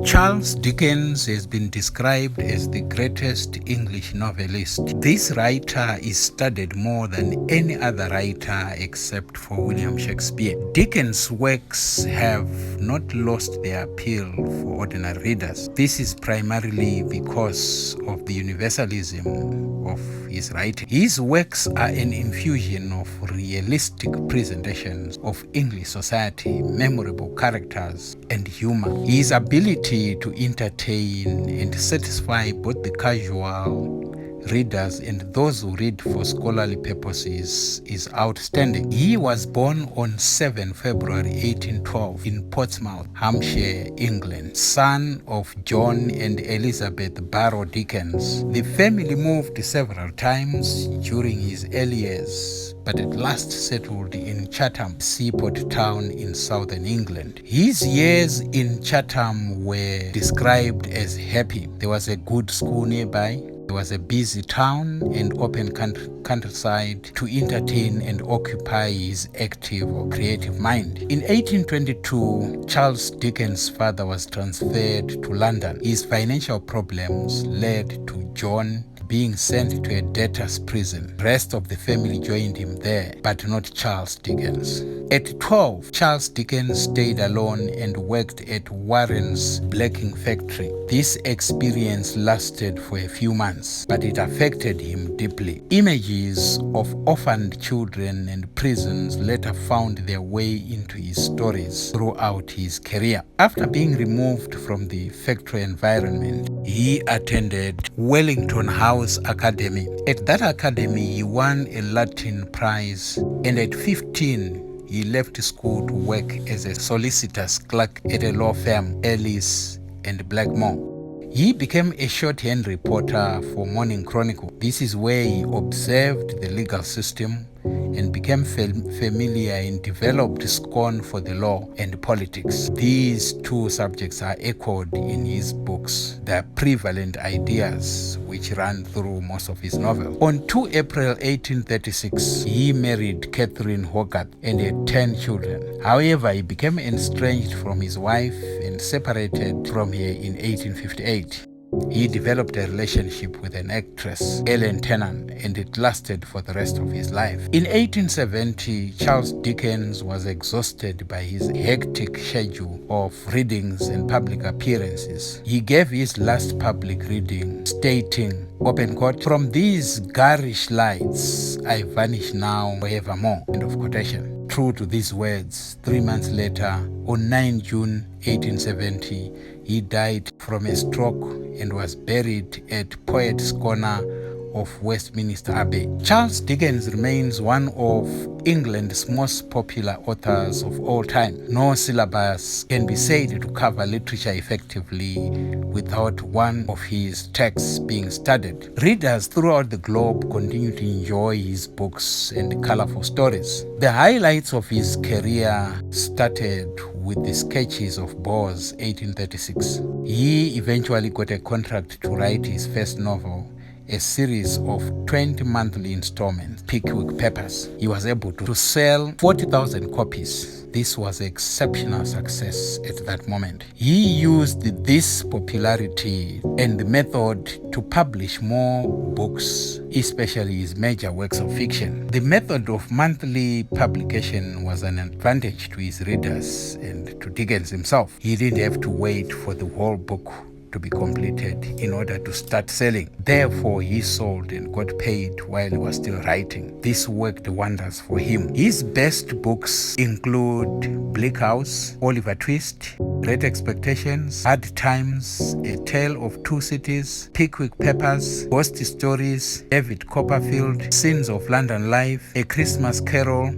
Charles Dickens has been described as the greatest English novelist. This writer is studied more than any other writer except for William Shakespeare. Dickens' works have not lost their appeal for ordinary readers. This is primarily because of the universalism of his writing. His works are an infusion of realistic presentations of English society, memorable characters, and humor. His ability to entertain and satisfy both the casual readers and those who read for scholarly purposes is outstanding. He was born on 7 February 1812 in Portsmouth, Hampshire, England, son of John and Elizabeth Barrow Dickens. The family moved several times during his early years, but at last settled in Chatham, seaport town in southern England. His years in Chatham were described as happy. There was a good school nearby. There was a busy town and open countryside to entertain and occupy his active or creative mind. In 1822, Charles Dickens' father was transferred to London. His financial problems led to John being sent to a debtor's prison. The rest of the family joined him there, but not Charles Dickens. At 12, Charles Dickens stayed alone and worked at Warren's blacking factory. This experience lasted for a few months, but it affected him deeply. Images of orphaned children and prisons later found their way into his stories throughout his career. After being removed from the factory environment, he attended Wellington House Academy. At that academy, he won a Latin prize, and at 15, he left school to work as a solicitor's clerk at a law firm, Ellis and Blackmore. He became a shorthand reporter for Morning Chronicle. This is where he observed the legal system and became familiar and developed scorn for the law and politics. These two subjects are echoed in his books. They are prevalent ideas which run through most of his novels. On 2 April 1836, he married Catherine Hogarth and had 10 children. However, he became estranged from his wife and separated from her in 1858. He developed a relationship with an actress, Ellen Tennant, and it lasted for the rest of his life. In 1870, Charles Dickens was exhausted by his hectic schedule of readings and public appearances. He gave his last public reading, stating, open quote, "From these garish lights, I vanish now forevermore," end of quotation. True to these words, 3 months later, on 9 June 1870, he died from a stroke and was buried at Poets' Corner of Westminster Abbey. Charles Dickens remains one of England's most popular authors of all time. No syllabus can be said to cover literature effectively without one of his texts being studied. Readers throughout the globe continue to enjoy his books and colorful stories. The highlights of his career started with the Sketches of Boz, 1836. He eventually got a contract to write his first novel, a series of 20 monthly installments, Pickwick Papers. He was able to sell 40,000 copies. This was an exceptional success at that moment. He used this popularity and the method to publish more books, especially his major works of fiction. The method of monthly publication was an advantage to his readers and to Dickens himself. He didn't have to wait for the whole book to be completed in order to start selling. Therefore, he sold and got paid while he was still writing. This worked wonders for him. His best books include Bleak House, Oliver Twist, Great Expectations, Hard Times, A Tale of Two Cities, Pickwick Papers, Ghost Stories, David Copperfield, Scenes of London Life, A Christmas Carol,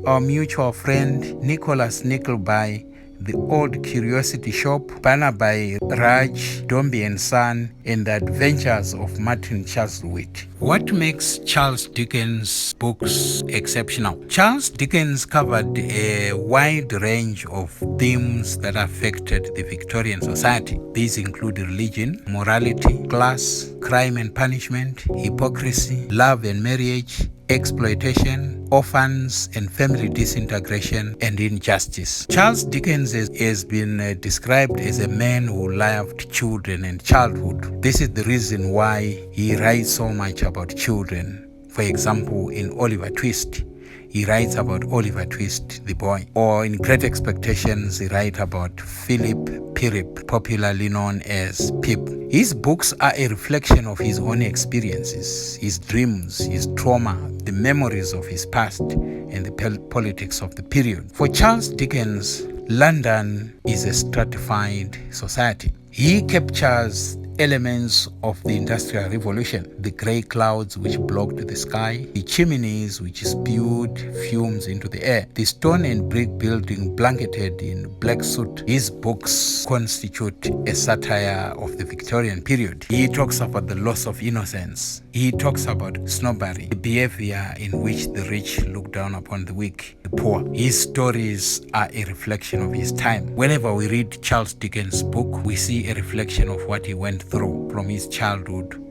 Our Mutual Friend, Nicholas Nickleby, The Old Curiosity Shop, Banner by Raj, Dombey and Son, and The Adventures of Martin Chuzzlewit. What makes Charles Dickens' books exceptional? Charles Dickens covered a wide range of themes that affected the Victorian society. These include religion, morality, class, crime and punishment, hypocrisy, love and marriage, exploitation, orphans and family disintegration and injustice. Charles Dickens has been described as a man who loved children and childhood. This is the reason why he writes so much about children. For example, in Oliver Twist, he writes about Oliver Twist, the boy. Or in Great Expectations, he writes about Philip Pirrip, popularly known as Pip. His books are a reflection of his own experiences, his dreams, his trauma, the memories of his past, and the politics of the period. For Charles Dickens, London is a stratified society. He captures elements of the Industrial Revolution, the grey clouds which blocked the sky, the chimneys which spewed fumes into the air, the stone and brick building blanketed in black soot. His books constitute a satire of the Victorian period. He talks about the loss of innocence. He talks about snobbery, the behavior in which the rich look down upon the weak, the poor. His stories are a reflection of his time. Whenever we read Charles Dickens' book, we see a reflection of what he went through from his childhood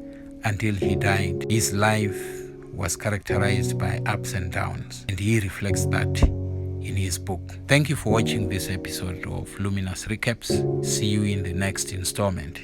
until he died. His life was characterized by ups and downs, and he reflects that in his book. Thank you for watching this episode of Luminous Recaps. See you in the next installment.